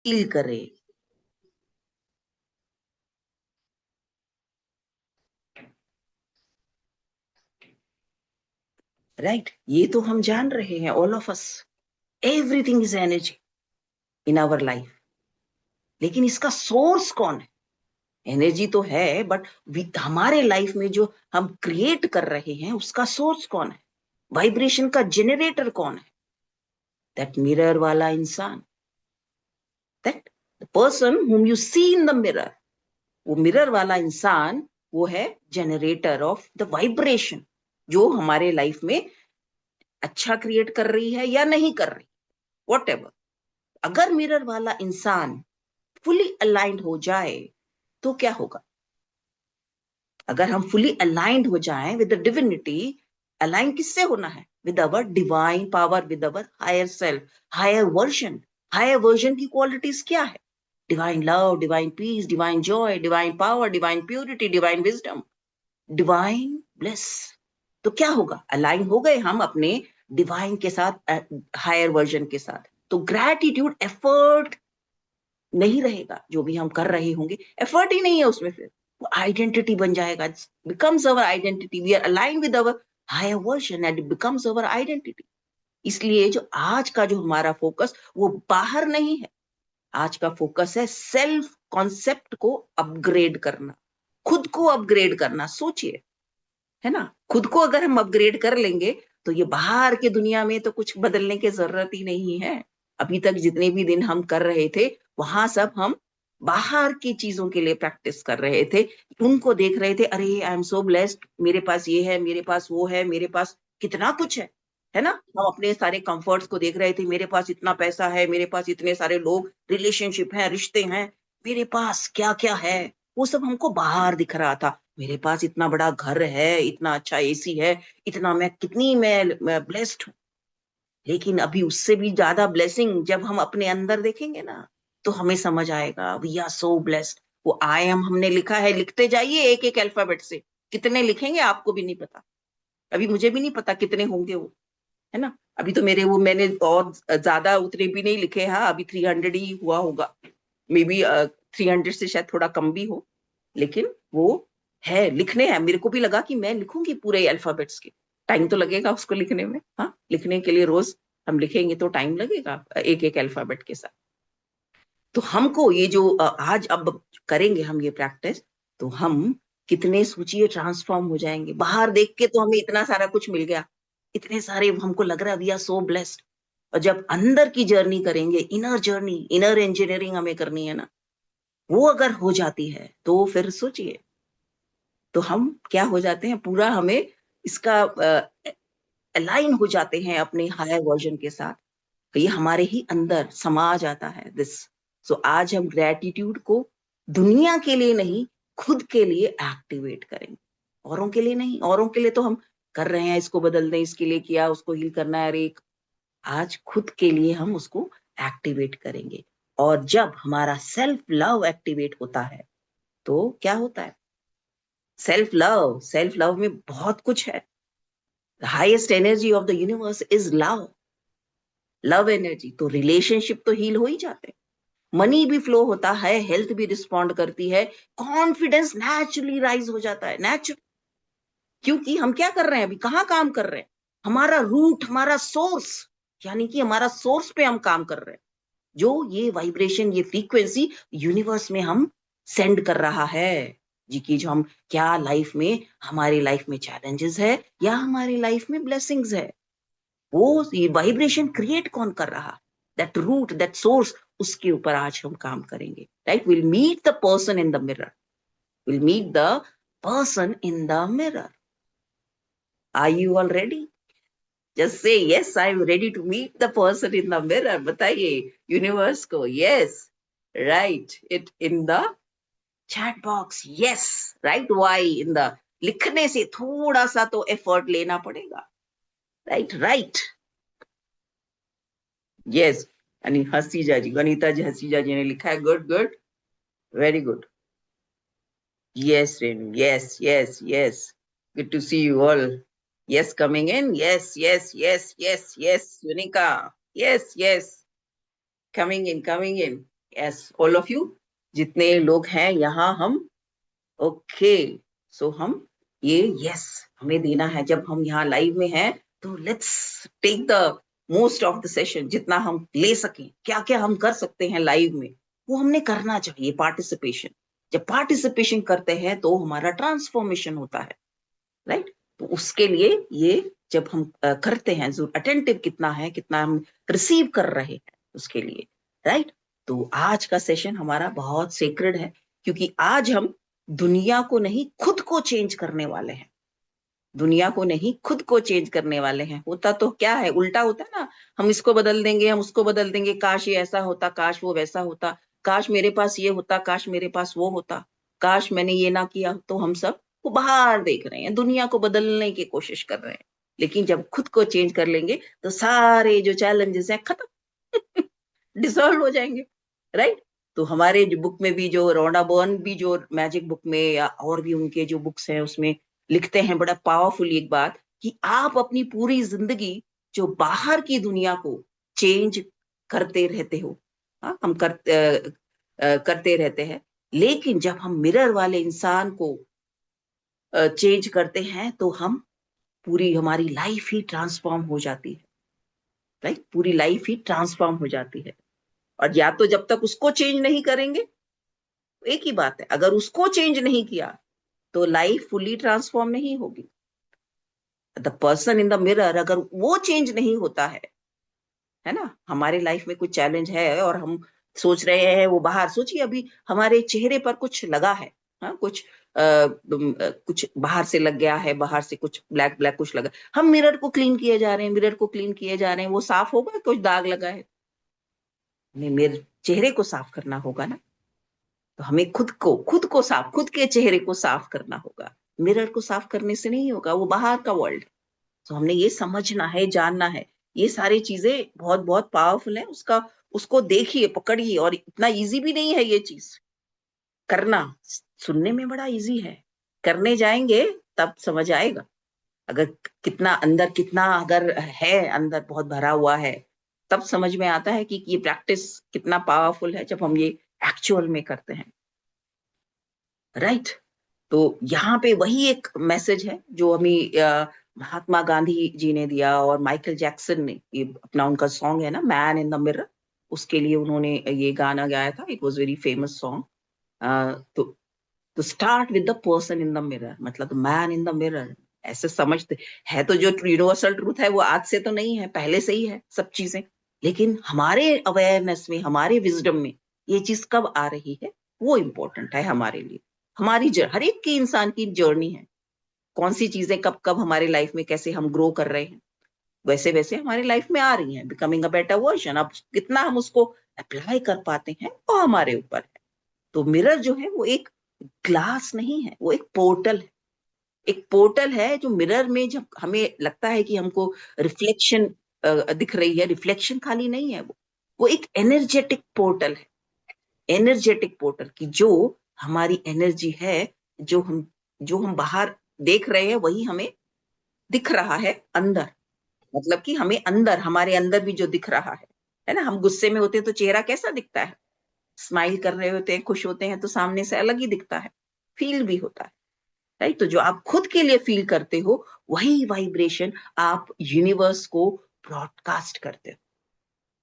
Feel करे। Right, ये तो हम जान रहे हैं, all of us, everything is energy in our life. लेकिन इसका सोर्स कौन है? एनर्जी तो है, बट हमारे लाइफ में जो हम क्रिएट कर रहे हैं उसका सोर्स कौन है? वाइब्रेशन का जेनरेटर कौन है? दैट मिरर वाला इंसान, that the person whom you see in the mirror, वो मिरर वाला इंसान, वो है जनरेटर ऑफ द वाइब्रेशन, जो हमारे लाइफ में अच्छा क्रिएट कर रही है या नहीं कर रही, वॉट एवर। अगर मिरर वाला इंसान फुली अलाइंड हो जाए तो क्या होगा? अगर हम फुली अलाइंड हो जाएं विद द डिविनिटी, अलाइन किससे होना है? With our divine power, with our higher self, higher version. Higher version की क्वालिटीज क्या है? Divine love, divine peace, divine joy, divine power, divine purity, divine wisdom, divine bless. तो क्या होगा? Align हो गए हम अपने डिवाइन के साथ, हायर वर्जन के साथ, तो ग्रैटिट्यूड एफर्ट नहीं रहेगा। जो भी हम कर रहे होंगे एफर्ट ही नहीं है उसमें, फिर वो आइडेंटिटी बन जाएगा, becomes our identity. We are align with our higher version and it becomes our identity. इसलिए जो आज का जो हमारा फोकस, वो बाहर नहीं है। आज का फोकस है सेल्फ कॉन्सेप्ट को अपग्रेड करना, खुद को अपग्रेड करना। सोचिए, है ना, खुद को अगर हम अपग्रेड कर लेंगे तो ये बाहर की दुनिया में तो कुछ बदलने की जरूरत ही नहीं है। अभी तक जितने भी दिन हम कर रहे थे, वहां सब हम बाहर की चीजों के लिए प्रैक्टिस कर रहे थे, उनको देख रहे थे, अरे आई एम सो ब्लेस्ड, मेरे पास ये है, मेरे पास वो है, मेरे पास कितना कुछ है ना। हम अपने सारे कंफर्ट्स को देख रहे थे, मेरे पास इतना पैसा है, मेरे पास इतने सारे लोग, रिलेशनशिप है, रिश्ते हैं, मेरे पास क्या क्या है, वो सब हमको बाहर दिख रहा था। मेरे पास इतना बड़ा घर है, इतना अच्छा एसी है, इतना मैं कितनी मैं ब्लेस्ड हूँ। लेकिन अभी उससे भी ज्यादा ब्लेसिंग जब हम अपने अंदर देखेंगे ना, तो हमें समझ आएगा वी आर सो ब्लेस्ड। वो आई एम हमने लिखा है, लिखते जाइए एक एक अल्फाबेट से। कितने लिखेंगे आपको भी नहीं पता, अभी मुझे भी नहीं पता कितने होंगे वो, है ना। अभी तो मेरे वो मैंने और ज्यादा उतने भी नहीं लिखे, हाँ अभी 300 ही हुआ होगा, मे बी 300 से शायद थोड़ा कम भी हो। लेकिन वो है, लिखने हैं। मेरे को भी लगा कि मैं लिखूंगी पूरे अल्फाबेट्स के, टाइम तो लगेगा उसको लिखने में। हाँ, लिखने के लिए रोज हम लिखेंगे तो टाइम लगेगा एक एक अल्फाबेट के साथ। तो हमको ये जो आज अब करेंगे हम ये प्रैक्टिस, तो हम कितने सोचिए ट्रांसफॉर्म हो जाएंगे। बाहर देख के तो हमें इतना सारा कुछ मिल गया, इतने सारे हमको लग रहा है वी आर सो ब्लेस्ड। और जब अंदर की जर्नी करेंगे, इनर जर्नी, इनर इंजीनियरिंग हमें करनी है ना, वो अगर हो जाती है तो फिर सोचिए, तो हम क्या हो जाते हैं, पूरा हमें इसका अलाइन हो जाते हैं अपने हायर वर्जन के साथ। तो ये हमारे ही अंदर समा जाता है दिस। सो आज हम ग्रेटिट्यूड को दुनिया के लिए नहीं, खुद के लिए एक्टिवेट करेंगे। औरों के लिए नहीं, औरों के लिए तो हम कर रहे हैं, इसको बदल दें, इसके लिए किया, उसको हील करना है, अरे आज खुद के लिए हम उसको एक्टिवेट करेंगे। और जब हमारा सेल्फ लव एक्टिवेट होता है तो क्या होता है? सेल्फ लव में बहुत कुछ है। The highest energy of the universe is love, love energy. तो रिलेशनशिप तो हील हो ही जाते हैं, मनी भी फ्लो होता है, हेल्थ भी रिस्पॉन्ड करती है, कॉन्फिडेंस नेचुरली राइज हो जाता है, नेचुरल। क्योंकि हम क्या कर रहे हैं, अभी कहाँ काम कर रहे हैं? हमारा रूट, हमारा सोर्स, यानी कि हमारा सोर्स पे हम काम कर रहे हैं। जो ये वाइब्रेशन, ये फ्रीक्वेंसी यूनिवर्स में हम सेंड कर रहा है, जी की जो हम क्या लाइफ में, हमारी लाइफ में चैलेंजेस है या हमारी लाइफ में ब्लेसिंग्स है, वो ये वाइब्रेशन क्रिएट कौन कर रहा, दैट रूट, दैट सोर्स, उसके ऊपर आज हम काम करेंगे। Right, will meet the person in the mirror, will meet the person in the mirror. Are you all ready? Just say yes, I am ready to meet the person in the mirror. बताइए universe को yes, write it in the chat box, yes. Right, why in the, लिखने से थोड़ा सा तो effort लेना पड़ेगा। Right right, yes. Haseeja ji, Vanita ji, Haseeja ji ने लिखा है, good good, very good. Yes Renu, yes yes yes, good to see you all. Yes, coming in, yes yes yes yes yes, Sunika, yes yes, coming in, coming in. Yes, all of you जितने लोग हैं यहाँ हम, okay, सो हम ये yes हमें देना है जब हम यहाँ लाइव में हैं। तो let's take the most of the session, जितना हम ले सकें, क्या क्या हम कर सकते हैं लाइव में, वो हमने करना चाहिए। पार्टिसिपेशन, जब पार्टिसिपेशन करते हैं तो हमारा ट्रांसफॉर्मेशन होता है, राइट। तो उसके लिए ये जब हम करते हैं, जो अटेंटिव कितना है, कितना हम रिसीव कर रहे हैं उसके लिए, राइट। तो आज का सेशन हमारा बहुत सेक्रेड है, क्योंकि आज हम दुनिया को नहीं खुद को चेंज करने वाले हैं। दुनिया को नहीं खुद को चेंज करने वाले हैं। होता तो क्या है, उल्टा होता है ना, हम इसको बदल देंगे, हम उसको बदल देंगे, काश ये ऐसा होता, काश वो वैसा होता, काश मेरे पास ये होता, काश मेरे पास वो होता, काश मैंने ये ना किया। तो हम सब वो बाहर देख रहे हैं, दुनिया को बदलने की कोशिश कर रहे हैं। लेकिन जब खुद को चेंज कर लेंगे तो सारे जो चैलेंजेस हैं खत्म, डिसॉल्व हो जाएंगे, राइट। तो हमारे जो बुक में भी, जो रोना बर्न भी जो मैजिक बुक में या और भी उनके जो बुक्स हैं उसमें लिखते हैं बड़ा पावरफुल एक बात, कि आप अपनी पूरी जिंदगी जो बाहर की दुनिया को चेंज करते रहते हो, हाँ हम करते रहते हैं, लेकिन जब हम मिरर वाले इंसान को चेंज करते हैं तो हम पूरी हमारी लाइफ ही ट्रांसफॉर्म हो जाती है, राइट। पूरी लाइफ ही ट्रांसफॉर्म हो जाती है। और या तो जब तक उसको चेंज नहीं करेंगे, तो एक ही बात है, अगर उसको चेंज नहीं किया तो लाइफ फुली ट्रांसफॉर्म नहीं होगी। The person in the mirror अगर वो चेंज नहीं होता है ना, हमारे लाइफ में कुछ चैलेंज है और हम सोच रहे हैं वो बाहर, सोचिए अभी हमारे चेहरे पर कुछ लगा है, हाँ कुछ बाहर से लग गया है, बाहर से कुछ ब्लैक ब्लैक कुछ लगा, हम मिरर को क्लीन किए जा रहे हैं, मिरर को क्लीन किए जा रहे हैं, वो साफ होगा, कुछ दाग लगा है, हमें मेरे चेहरे को साफ करना होगा ना। तो हमें खुद को साफ, खुद के चेहरे को साफ करना होगा, मिरर को साफ करने से नहीं होगा, वो बाहर का वर्ल्ड। तो हमने ये समझना है, जानना है, ये सारी चीजें बहुत बहुत पावरफुल है। उसका उसको देखिए, पकड़िए, और इतना इजी भी नहीं है ये चीज करना। सुनने में बड़ा इजी है, करने जाएंगे तब समझ आएगा। अगर कितना अंदर, कितना अगर है अंदर बहुत भरा हुआ है, तब समझ में आता है कि ये प्रैक्टिस कितना पावरफुल है जब हम ये एक्चुअल में करते हैं, राइट। तो यहाँ पे वही एक मैसेज है जो हमें महात्मा गांधी जी ने दिया, और माइकल जैक्सन ने ये अपना उनका सॉन्ग है ना, मैन इन द मिरर, उसके लिए उन्होंने ये गाना गाया था, it was very famous song. तो तो start with the person in the mirror, मतलब मैन इन द मिरर, ऐसे समझते है। तो जो यूनिवर्सल ट्रूथ है वो आज से तो नहीं है, पहले से ही है सब चीजें, लेकिन हमारे अवेयरनेस में, हमारे विजडम में ये चीज कब आ रही है, वो इम्पोर्टेंट है हमारे लिए। हमारी हर एक की इंसान की जर्नी है, कौन सी चीजें कब कब हमारे लाइफ में, कैसे हम ग्रो कर रहे हैं, वैसे वैसे हमारी लाइफ में आ रही हैं, बिकमिंग अ बेटर वर्जन। अब कितना हम उसको अप्लाई कर पाते हैं वो हमारे ऊपर है। तो मिरर जो है वो एक ग्लास नहीं है, वो एक पोर्टल है। एक पोर्टल है जो मिरर में जब हमें लगता है कि हमको रिफ्लेक्शन दिख रही है, रिफ्लेक्शन खाली नहीं है, वो एक एनर्जेटिक पोर्टल है। एनर्जेटिक पोर्टल की जो हमारी एनर्जी है, जो हम बाहर देख रहे हैं वही हमें दिख रहा है अंदर। मतलब कि हमें अंदर, हमारे अंदर भी जो दिख रहा है ना, हम गुस्से में होते हैं तो चेहरा कैसा दिखता है, स्माइल कर रहे होते हैं, खुश होते हैं तो सामने से अलग ही दिखता है, फील भी होता है, राइट। तो जो आप खुद के लिए फील करते हो, वही वाइब्रेशन आप यूनिवर्स को ब्रॉडकास्ट करते हो।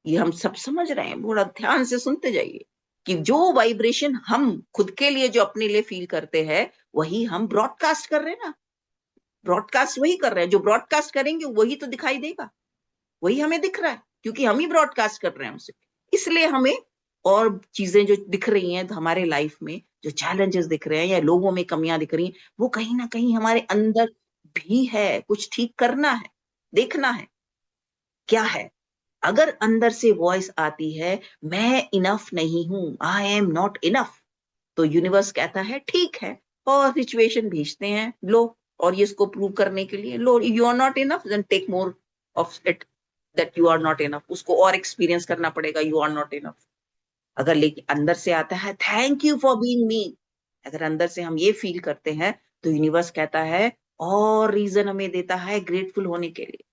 ये हम सब समझ रहे हैं, थोड़ा ध्यान से सुनते जाइए, कि जो वाइब्रेशन हम खुद के लिए, जो अपने लिए फील करते हैं, वही हम ब्रॉडकास्ट कर रहे हैं ना। ब्रॉडकास्ट वही कर रहे हैं, जो ब्रॉडकास्ट करेंगे वही तो दिखाई देगा, वही हमें दिख रहा है, क्योंकि हम ही ब्रॉडकास्ट कर रहे हैं उसे। इसलिए हमें और चीजें जो दिख रही हैं हमारे लाइफ में, जो चैलेंजेस दिख रहे हैं या लोगों में कमियां दिख रही हैं, वो कहीं ना कहीं हमारे अंदर भी है, कुछ ठीक करना है, देखना है क्या है। अगर अंदर से वॉइस आती है, मैं इनफ नहीं हूं, आई एम नॉट इनफ, तो यूनिवर्स कहता है ठीक है, और सिचुएशन भेजते हैं, लो, और ये इसको प्रूव करने के लिए, लो you are not enough, then take more of it, that you are not enough, उसको और एक्सपीरियंस करना पड़ेगा, यू आर नॉट इनफ। अगर लेकिन अंदर से आता है thank you for being me, अगर अंदर से हम ये फील करते हैं, तो यूनिवर्स कहता है और रीजन हमें देता है ग्रेटफुल होने के लिए।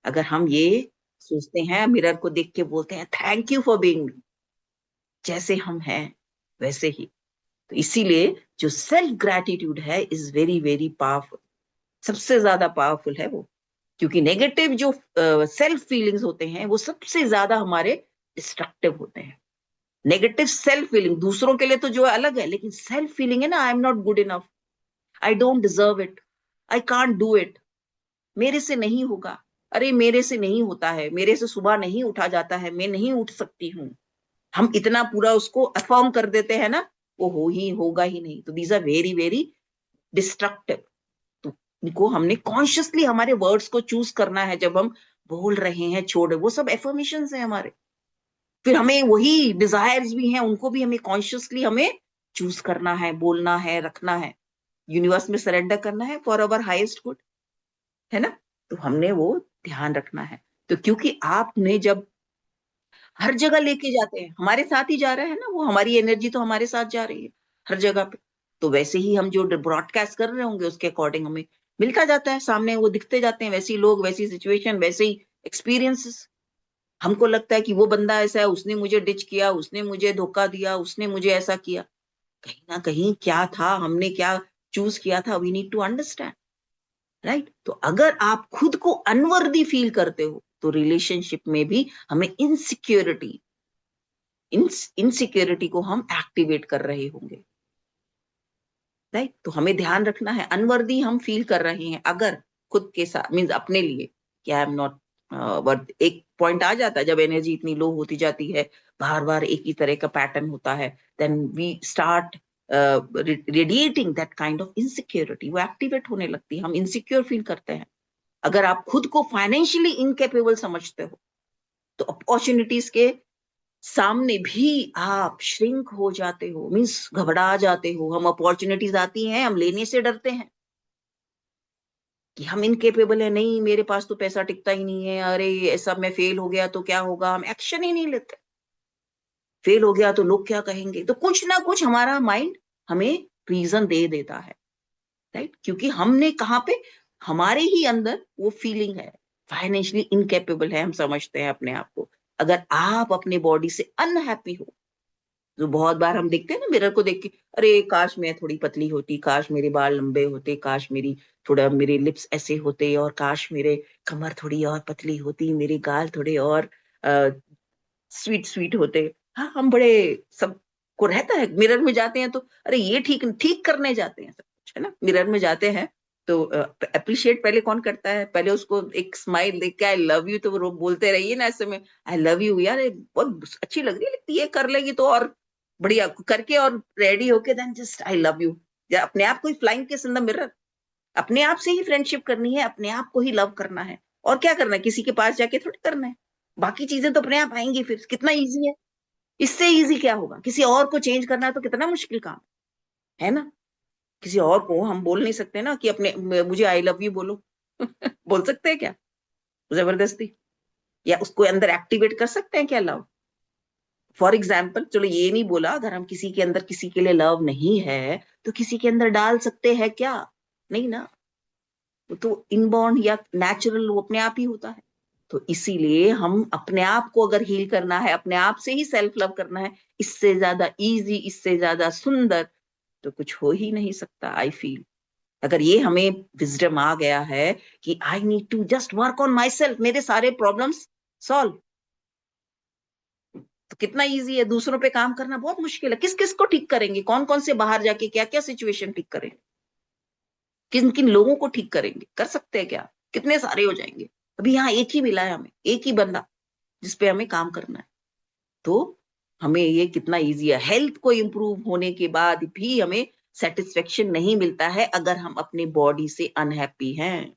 अगर हम ये सोचते हैं, मिरर को देख के बोलते हैं thank you for being me, जैसे हम हैं वैसे ही। तो इसीलिए जो सेल्फ ग्रैटिट्यूड है इज वेरी वेरी पावरफुल, सबसे ज्यादा पावरफुल है वो। क्योंकि नेगेटिव जो सेल्फ फीलिंग्स होते हैं वो सबसे ज्यादा हमारे डिस्ट्रक्टिव होते हैं। नेगेटिव सेल्फ फीलिंग दूसरों के लिए तो जो अलग है, लेकिन सेल्फ फीलिंग है ना, I am not good enough, I don't deserve it, I can't do it, मेरे से नहीं होगा, अरे मेरे से नहीं होता है, मेरे से सुबह नहीं उठा जाता है, मैं नहीं उठ सकती हूँ, हम इतना पूरा उसको अफर्म कर देते हैं ना, वो हो ही होगा ही नहीं। तो these are very very destructive. तो इनको हमने कॉन्शियसली हमारे वर्ड्स को चूज करना है जब हम बोल रहे हैं, छोड़, वो सब एफर्मेशन है हमारे। फिर हमें वही डिजायर्स भी हैं, उनको भी हमें कॉन्शियसली हमें चूज करना है, बोलना है, रखना है, यूनिवर्स में सरेंडर करना है फॉर अवर हाईएस्ट गुड, है ना। तो हमने वो ध्यान रखना है। तो क्योंकि आपने जब हर जगह लेके जाते हैं, हमारे साथ ही जा रहा है ना वो, हमारी एनर्जी तो हमारे साथ जा रही है हर जगह पे। तो वैसे ही हम जो ब्रॉडकास्ट कर रहे होंगे उसके अकॉर्डिंग हमें मिलता जाता है, सामने वो दिखते जाते हैं, वैसे ही लोग, वैसी सिचुएशन, वैसे ही एक्सपीरियंसेस। हमको लगता है कि वो बंदा ऐसा है, उसने मुझे डिच किया, उसने मुझे धोखा दिया, उसने मुझे ऐसा किया। कहीं ना कहीं क्या था, हमने क्या चूज किया था, we need to understand, right. तो अगर आप खुद को अनवर्दी फील करते हो तो रिलेशनशिप में भी हमें इनसिक्योरिटी को हम एक्टिवेट कर रहे होंगे, राइट। तो हमें ध्यान रखना है, अनवर्दी हम फील कर रहे हैं अगर खुद के साथ, मीन्स अपने लिए कि आई एम नॉट वर्थ। एक पॉइंट आ जाता है जब एनर्जी इतनी लो होती जाती है, बार बार एक ही तरह का पैटर्न होता है, then we start radiating that kind of insecurity, वो एक्टिवेट होने लगती है, हम इनसिक्योर फील करते हैं। अगर आप खुद को फाइनेंशियली इनकेपेबल समझते हो तो अपॉर्चुनिटीज के सामने भी आप श्रिंक हो जाते हो, मीन्स घबरा जाते हो। हम अपॉर्चुनिटीज आती हैं, हम लेने से डरते हैं कि हम इनकेपेबल है, नहीं मेरे पास तो पैसा टिकता ही नहीं है, अरे ऐसा मैं फेल हो गया तो क्या होगा, हम एक्शन ही नहीं लेते। फेल हो गया तो लोग क्या कहेंगे, तो कुछ ना कुछ हमारा माइंड हमें रीजन दे देता है, राइट। क्योंकि हमने कहाँ पे, हमारे ही अंदर वो फीलिंग है, फाइनेंशियली इनकेपेबल है, हम समझते हैं अपने आप को। अगर आप अपने बॉडी से अनहैप्पी हो, तो बहुत बार हम देखते हैं ना मिरर को देख के, अरे काश मैं थोड़ी पतली होती, काश मेरे बाल लंबे होते, काश मेरी थोड़ा मेरे लिप्स ऐसे होते, और काश मेरे कमर थोड़ी और पतली होती, मेरे गाल थोड़े और स्वीट स्वीट होते। हाँ, हम बड़े, सबको रहता है, मिरर में जाते हैं तो अरे ये ठीक ठीक करने जाते हैं सब कुछ, है ना, मिरर में जाते हैं तो अप्रिशिएट पहले कौन करता है, पहले उसको एक स्माइल देख के आई लव यू तो वो बोलते रहिए ना ऐसे में, आई लव यू यार, ये बहुत अच्छी लग रही है, लगती है कर लेगी तो और बढ़िया करके, और रेडी होके then just I love you. या अपने आप को ही flying kiss in the mirror, अपने आप से ही फ्रेंडशिप करनी है, अपने आप को ही लव करना है। और क्या करना है, किसी के पास जाके थोड़ी करना है, बाकी चीजें तो अपने आप आएंगी, फिर कितना इजी है। इससे इजी क्या होगा, किसी और को चेंज करना है तो कितना मुश्किल काम है ना। किसी और को हम बोल नहीं सकते ना कि अपने मुझे आई लव यू बोलो बोल सकते हैं क्या जबरदस्ती, या उसको अंदर एक्टिवेट कर सकते हैं क्या लव। फॉर एग्जाम्पल, चलो ये नहीं बोला, अगर हम किसी के अंदर किसी के लिए लव नहीं है तो किसी के अंदर डाल सकते हैं क्या, नहीं ना। वो तो इनबॉर्न या नेचुरल, वो अपने आप ही होता है। तो इसीलिए हम अपने आप को अगर हील करना है, अपने आप से ही सेल्फ लव करना है, इससे ज्यादा इजी, इससे ज्यादा सुंदर तो कुछ हो ही नहीं सकता, आई फील। अगर ये हमें विजडम आ गया है कि I need to just work on my self, मेरे सारे प्रॉब्लम्स सॉल्व, तो कितना इजी है। दूसरों पे काम करना बहुत मुश्किल है, किस किस को ठीक करेंगे, कौन कौन से बाहर जाके क्या क्या सिचुएशन ठीक करेंगे, किन किन लोगों को ठीक करेंगे, कर सकते हैं क्या, कितने सारे हो जाएंगे। अभी यहाँ एक ही मिला है हमें, एक ही बंदा जिसपे हमें काम करना है। तो हमें ये कितना इजी है। हेल्थ को इम्प्रूव होने के बाद भी हमें सेटिस्फेक्शन नहीं मिलता है अगर हम अपने बॉडी से अनहैप्पी हैं।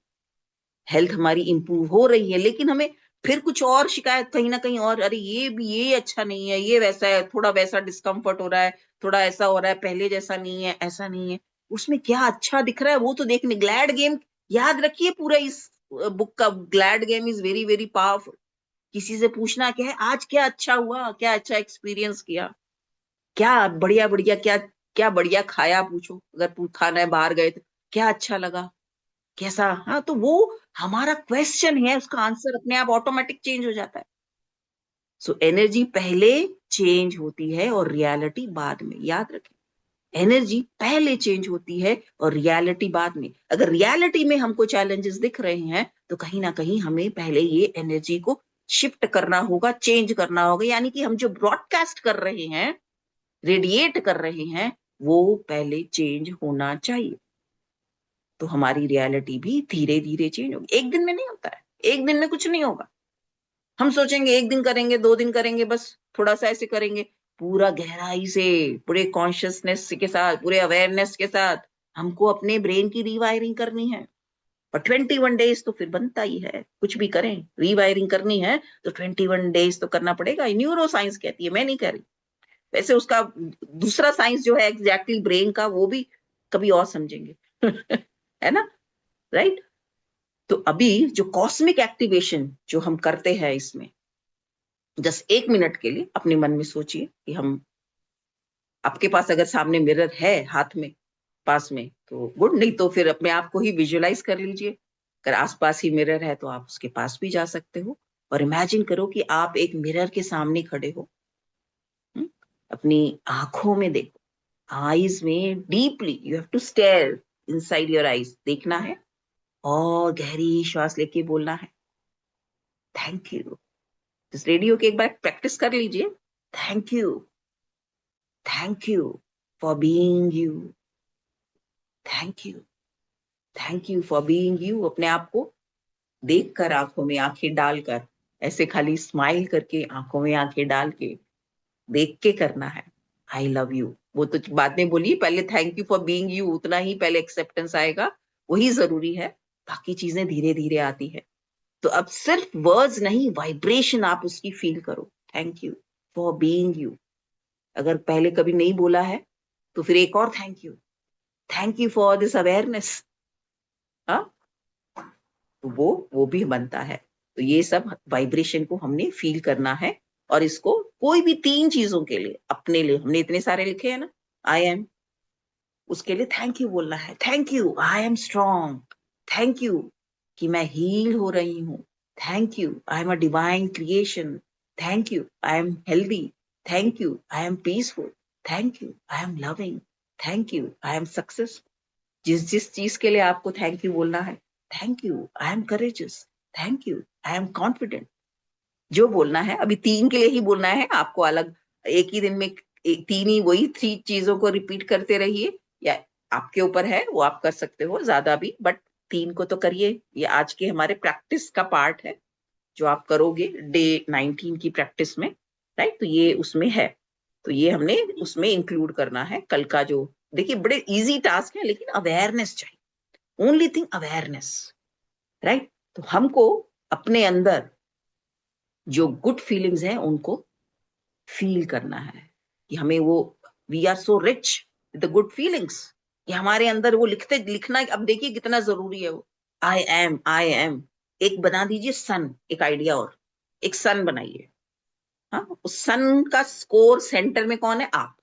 हेल्थ हमारी इंप्रूव हो रही है लेकिन हमें फिर कुछ और शिकायत कहीं ना कहीं, और अरे ये भी, ये अच्छा नहीं है, ये वैसा है, थोड़ा वैसा डिस्कम्फर्ट हो रहा है, थोड़ा ऐसा हो रहा है, पहले जैसा नहीं है, ऐसा नहीं है। उसमें क्या अच्छा दिख रहा है वो तो देखने, ग्लैड गेम याद रखिए पूरा इस बुक का, glad game is very very powerful. किसी से पूछना क्या है, आज क्या अच्छा हुआ, क्या अच्छा एक्सपीरियंस किया, क्या बढ़िया बढ़िया, क्या क्या बढ़िया खाया, पूछो अगर खाना है, बाहर गए तो क्या अच्छा लगा, कैसा। हाँ, तो वो हमारा क्वेश्चन है, उसका आंसर अपने आप ऑटोमेटिक चेंज हो जाता है। सो एनर्जी पहले चेंज होती है और रियलिटी बाद में। याद रखें, एनर्जी पहले चेंज होती है और रियलिटी बाद में। अगर रियलिटी में हमको चैलेंजेस दिख रहे हैं तो कहीं ना कहीं हमें पहले ये एनर्जी को शिफ्ट करना होगा, चेंज करना होगा। यानी कि हम जो ब्रॉडकास्ट कर रहे हैं, रेडिएट कर रहे हैं, वो पहले चेंज होना चाहिए। तो हमारी रियलिटी भी धीरे धीरे चेंज होगी। एक दिन में नहीं होता है, एक दिन में कुछ नहीं होगा। हम सोचेंगे एक दिन करेंगे, 2 दिन करेंगे, बस थोड़ा सा ऐसे करेंगे। पूरा गहराई से, पूरे कॉन्शियसनेस के साथ, पूरे अवेयरनेस के साथ हमको अपने ब्रेन की रीवायरिंग करनी है। और 21 डेज तो फिर बनता ही है। कुछ भी करें, रीवायरिंग करनी है तो 21 डेज तो करना पड़ेगा। न्यूरो साइंस कहती है, मैं नहीं कह रही। वैसे उसका दूसरा साइंस जो है एग्जैक्टली ब्रेन का, वो भी कभी और समझेंगे। है ना, राइट? तो अभी जो कॉस्मिक एक्टिवेशन जो हम करते हैं, इसमें जस्ट 1 मिनट के लिए अपने मन में सोचिए कि हम, आपके पास अगर सामने मिरर है हाथ में, पास में, तो गुड, नहीं तो फिर अपने आप को ही विजुअलाइज कर लीजिए। अगर आसपास ही मिरर है तो आप उसके पास भी जा सकते हो और इमेजिन करो कि आप एक मिरर के सामने खड़े हो। हुँ? अपनी आंखों में देखो, आईज में deeply you have to stare inside your eyes, देखना है और गहरी श्वास लेके बोलना है थैंक यू। इस रेडियो की एक बार प्रैक्टिस कर लीजिए। Thank you, thank you for being you, thank you, thank you for being you. अपने आप को देखकर, आंखों में आंखें डालकर, ऐसे खाली स्माइल करके, आंखों में आंखें डाल के देख के करना है। आई लव यू, वो तो बाद में बोलिए, पहले thank you for being you, उतना ही पहले एक्सेप्टेंस आएगा, वही जरूरी है। बाकी चीजें धीरे धीरे आती है। तो अब सिर्फ वर्ड्स नहीं, वाइब्रेशन आप उसकी फील करो। Thank you for being you. अगर पहले कभी नहीं बोला है तो फिर एक और thank you for this awareness. हाँ, तो वो भी बनता है। तो ये सब वाइब्रेशन को हमने फील करना है। और इसको कोई भी 3 चीजों के लिए, अपने लिए हमने इतने सारे लिखे हैं ना, आई एम, उसके लिए थैंक यू बोलना है। Thank you I am strong, thank you कि मैं हील हो रही हूँ, thank you I am a divine creation, thank you I am healthy, thank you I am peaceful, thank you I am loving, thank you I am success. जिस जिस चीज के लिए आपको थैंक यू बोलना है, thank you I am courageous, thank you I am confident, जो बोलना है। अभी 3 के लिए ही बोलना है आपको, अलग एक ही दिन में 3 ही, वही 3 चीजों को रिपीट करते रहिए, या आपके ऊपर है, वो आप कर सकते हो ज्यादा भी, बट 3 को तो करिए। ये आज के हमारे प्रैक्टिस का पार्ट है जो आप करोगे डे 19 की प्रैक्टिस में, राइट? तो ये उसमें है, तो ये हमने उसमें इंक्लूड करना है। कल का जो, देखिए बड़े इजी टास्क है, लेकिन अवेयरनेस चाहिए। Only thing awareness, right? तो हमको अपने अंदर जो गुड फीलिंग्स हैं उनको फील करना है कि हमें वो, we are so rich with the good feelings, कि हमारे अंदर वो लिखना। अब देखिए कितना जरूरी है वो, आई एम, आई एम। एक बना दीजिए सन, एक आइडिया, और एक सन बनाइए। हाँ, उस सन का स्कोर सेंटर में कौन है? आप।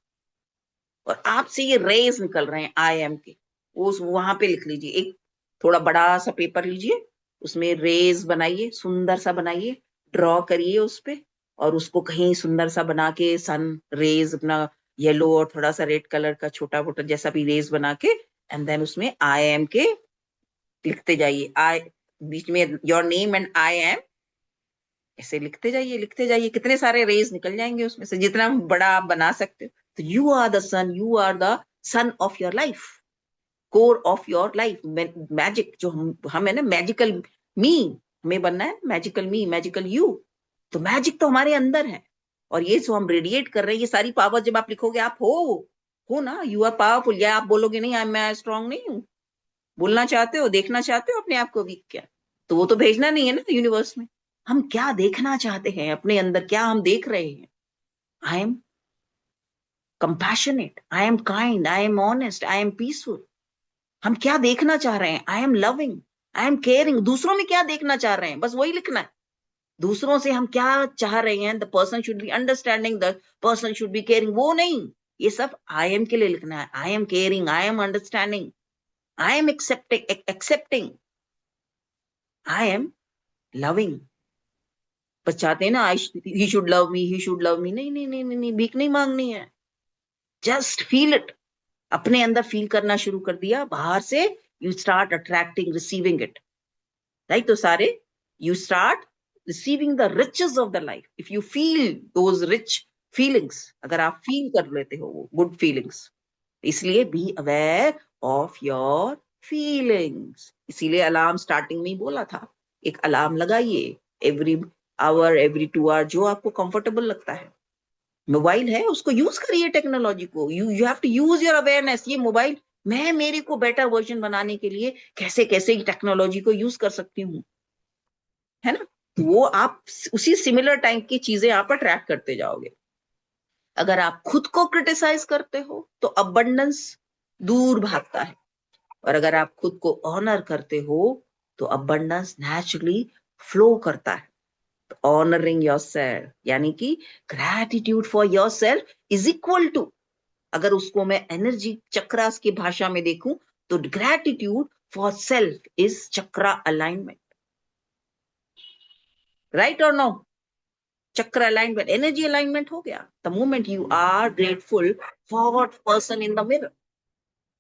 और आपसे ये रेज निकल रहे हैं आई एम के, उस वहां पे लिख लीजिए। एक थोड़ा बड़ा सा पेपर लीजिए, उसमें रेज बनाइए, सुंदर सा बनाइए, ड्रॉ करिए उस पे, और उसको कहीं सुंदर सा बना के, सन रेज अपना येलो और थोड़ा सा रेड कलर का छोटा मोटा जैसा भी रेज बना के, एंड देन उसमें आई एम के लिखते जाइए। आई, बीच में your name and I am, ऐसे लिखते जाइए, लिखते जाइए। कितने सारे रेज निकल जाएंगे उसमें से, जितना बड़ा आप बना सकते हो। तो you are the sun, you are the sun of your life, core of your life. Magic जो हम है ना, मैजिकल मी, हमें बनना है मैजिकल मी, मैजिकल यू। तो मैजिक तो हमारे अंदर है, और ये जो हम रेडिएट कर रहे हैं, ये सारी पावर जब आप लिखोगे, आप हो ना, यू आर पावरफुल। या आप बोलोगे नहीं, मैं स्ट्रांग नहीं हूँ, बोलना चाहते हो, देखना चाहते हो अपने आप को वीक, क्या? तो वो तो भेजना नहीं है ना यूनिवर्स में। हम क्या देखना चाहते हैं अपने अंदर, क्या हम देख रहे हैं? I am compassionate, I am kind, I am honest, I am peaceful. हम क्या देखना चाह रहे हैं? आई am loving, I am caring. दूसरों में क्या देखना चाह रहे हैं, बस वही लिखना है। दूसरों से हम क्या चाह रहे हैं? The person should be understanding, the person should be caring, वो नहीं। ये सब आई एम के लिए लिखना है। I am caring, I am understanding, I am accepting, I am loving, बस चाहते हैं ना he should love me, he should love me. नहीं नहीं नहीं नहीं नहीं, भीख नहीं मांगनी है। Just feel it. अपने अंदर फील करना शुरू कर दिया, बाहर से you start attracting, receiving it. Right? तो सारे you start receiving the riches of the life if you feel those rich feelings. अगर आप फील कर लेते हो वो गुड फीलिंग्स। इसलिए be aware of your feelings. इसीलिए अलार्म स्टार्टिंग में ही बोला था, एक अलार्म लगाइए एवरी आवर, एवरी 2 आवर, जो आपको कंफर्टेबल लगता है। मोबाइल है, उसको यूज करिए, टेक्नोलॉजी को। You have to use your awareness. ये मोबाइल, मैं मेरे को बेटर वर्जन बनाने के लिए कैसे कैसे टेक्नोलॉजी को यूज कर सकती हूँ, है ना? तो वो आप उसी सिमिलर टाइप की चीजें आप ट्रैक करते जाओगे। अगर आप खुद को क्रिटिसाइज करते हो तो अबंडेंस दूर भागता है, और अगर आप खुद को ऑनर करते हो तो अबंडेंस नेचुरली फ्लो करता है। ऑनरिंग योरसेल्फ यानी कि gratitude for yourself is equal to, अगर उसको मैं एनर्जी चक्रास की भाषा में देखूं तो gratitude for self is chakra alignment. Right और no? Chakra alignment, energy alignment हो गया the moment you are grateful for person in the mirror.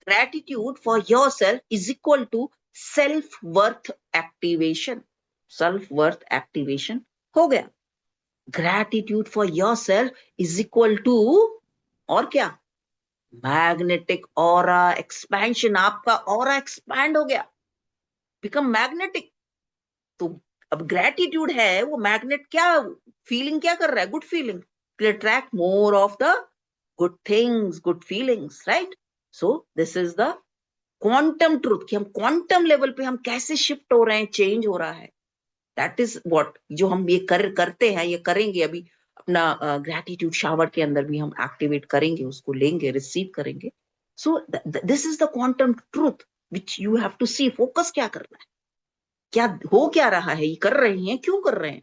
Gratitude for yourself is equal to self worth activation. Self worth activation हो गया। Gratitude for yourself is equal to, और क्या? Magnetic aura expansion. आपका aura expand हो गया, become magnetic. तो अब gratitude है वो मैग्नेट, क्या फीलिंग क्या कर रहा है? Good feeling. Attract more of the good things, good feelings. Right? So this is the quantum truth, कि हम क्वांटम लेवल पे हम कैसे शिफ्ट हो रहे हैं, चेंज हो रहा है। दैट इज व्हाट, जो हम ये करते हैं, ये करेंगे अभी अपना ग्रैटिट्यूड शावर के अंदर भी हम एक्टिवेट करेंगे, उसको लेंगे, रिसीव करेंगे। So this is the quantum truth which you have to see. Focus क्या करना है, क्या हो क्या रहा है, ये कर रहे हैं, क्यों कर रहे हैं,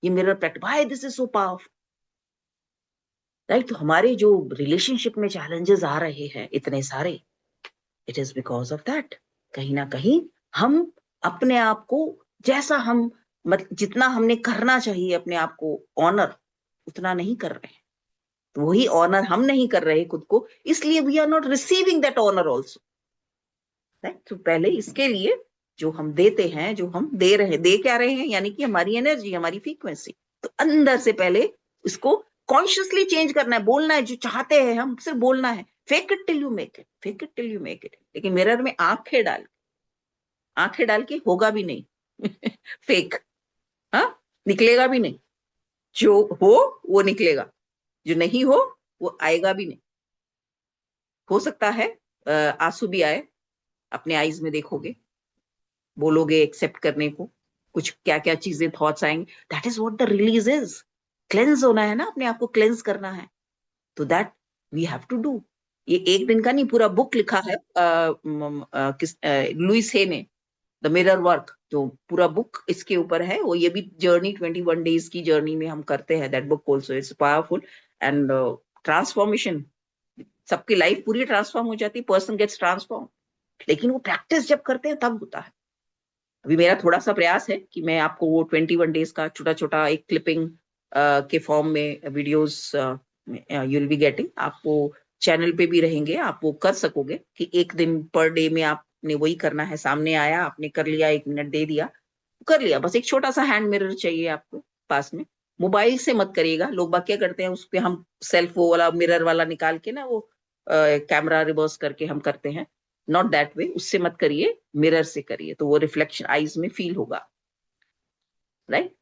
ये mirror practice, why this is so powerful. Right? तो हमारे जो रिलेशनशिप में चैलेंजेस आ रहे हैं इतने सारे, it is because of that. कहीं ना कहीं हम अपने आप को, जैसा हम मतलब जितना हमने करना चाहिए अपने आप को ऑनर, उतना नहीं कर रहे हैं। तो वही ऑनर हम नहीं कर रहे खुद को, इसलिए we are not receiving that honour also. Right? तो पहले इसके लिए जो हम देते हैं, जो हम दे रहे हैं, दे क्या रहे हैं, यानी कि हमारी एनर्जी, हमारी फ्रीक्वेंसी। तो अंदर से पहले इसको कॉन्शियसली चेंज करना है, बोलना है जो चाहते हैं हम, सिर्फ बोलना है। Fake it till you make it, fake it till you make it. लेकिन मिरर में आंखें डाल के होगा भी नहीं। फेक। हाँ, निकलेगा भी नहीं। जो हो वो निकलेगा, जो नहीं हो वो आएगा भी नहीं। हो सकता है आंसू भी आए, अपने आईज में देखोगे, बोलोगे एक्सेप्ट करने को, कुछ क्या क्या चीजें थॉट्स आएंगे। That is what the release is. Cleanse होना है ना, अपने आप को क्लेंस करना है। तो that we have to do. ये एक दिन का नहीं, पूरा बुक लिखा है लुइस हे ने, द मिरर वर्क। जो पूरा बुक इसके ऊपर है, वो ये भी जर्नी 21 डेज की जर्नी में हम करते हैं। That book also is powerful and transformation. सबकी लाइफ पूरी ट्रांसफॉर्म हो जाती है, पर्सन गेट्स ट्रांसफॉर्म। लेकिन वो प्रैक्टिस जब करते हैं तब होता है। अभी मेरा थोड़ा सा प्रयास है कि मैं आपको वो 21 डेज का छोटा छोटा एक क्लिपिंग के फॉर्म में videos you will be getting. आपको चैनल पे भी रहेंगे, आप वो कर सकोगे कि एक दिन पर डे में आपने वही करना है। सामने आया, आपने कर लिया, 1 मिनट दे दिया, कर लिया। बस एक छोटा सा हैंड मिरर चाहिए आपको पास में। मोबाइल से मत करिएगा। लोग बात क्या करते हैं, उस पे हम सेल्फ वो वाला मिरर वाला निकाल के ना, वो कैमरा रिवर्स करके हम करते हैं। नॉट दैट वे, उससे मत करिए, मिरर से करिए, तो वो रिफ्लेक्शन आईज में फील होगा। राइट?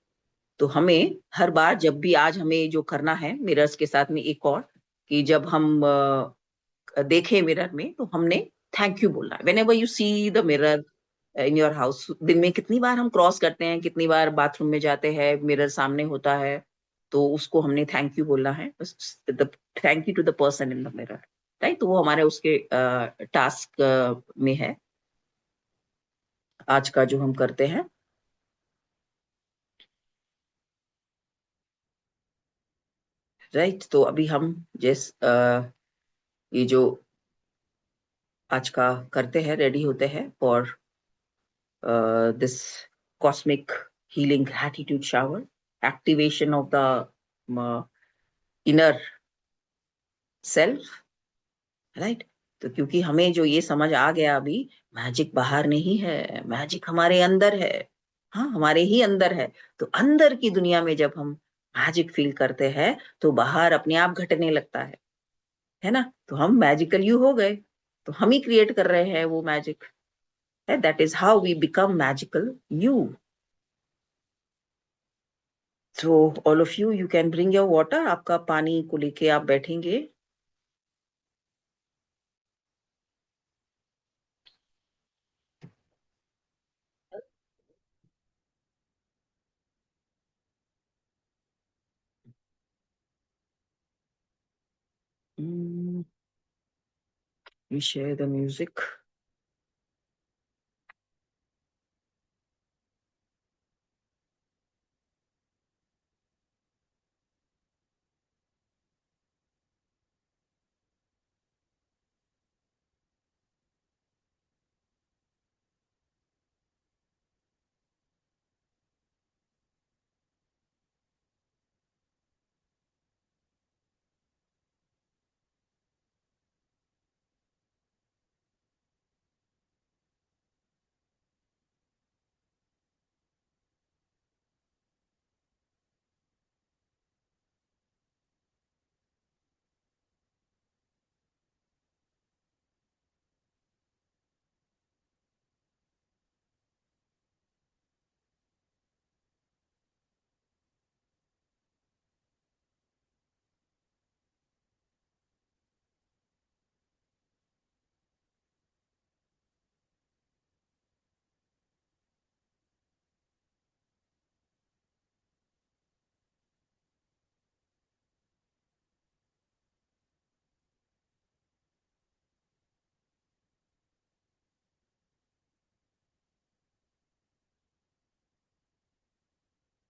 तो हमें हर बार जब भी, आज हमें जो करना है मिरर्स के साथ में एक और, कि जब हम देखें मिरर में तो हमने थैंक यू बोलना है। When ever you see the mirror in your house, दिन में कितनी बार हम क्रॉस करते हैं, कितनी बार बाथरूम में जाते हैं, मिरर सामने होता है, तो उसको हमने थैंक यू बोलना है। Thank you to the person in the mirror. Right? तो वो हमारे उसके टास्क में है, आज का जो हम करते हैं। राइट? तो अभी हम जिस ये जो आज का करते हैं, रेडी होते हैं for this cosmic healing gratitude shower activation of the inner self, right? तो क्योंकि हमें जो ये समझ आ गया अभी, मैजिक बाहर नहीं है, मैजिक हमारे अंदर है। हाँ, हमारे ही अंदर है। तो अंदर की दुनिया में जब हम मैजिक फील करते हैं, तो बाहर अपने आप घटने लगता है ना? तो हम मैजिकल यू हो गए। तो हम ही क्रिएट कर रहे हैं वो मैजिक, है। That is how we become magical you. So all of you can bring your water. आपका पानी को लेके आप बैठेंगे। We share the music.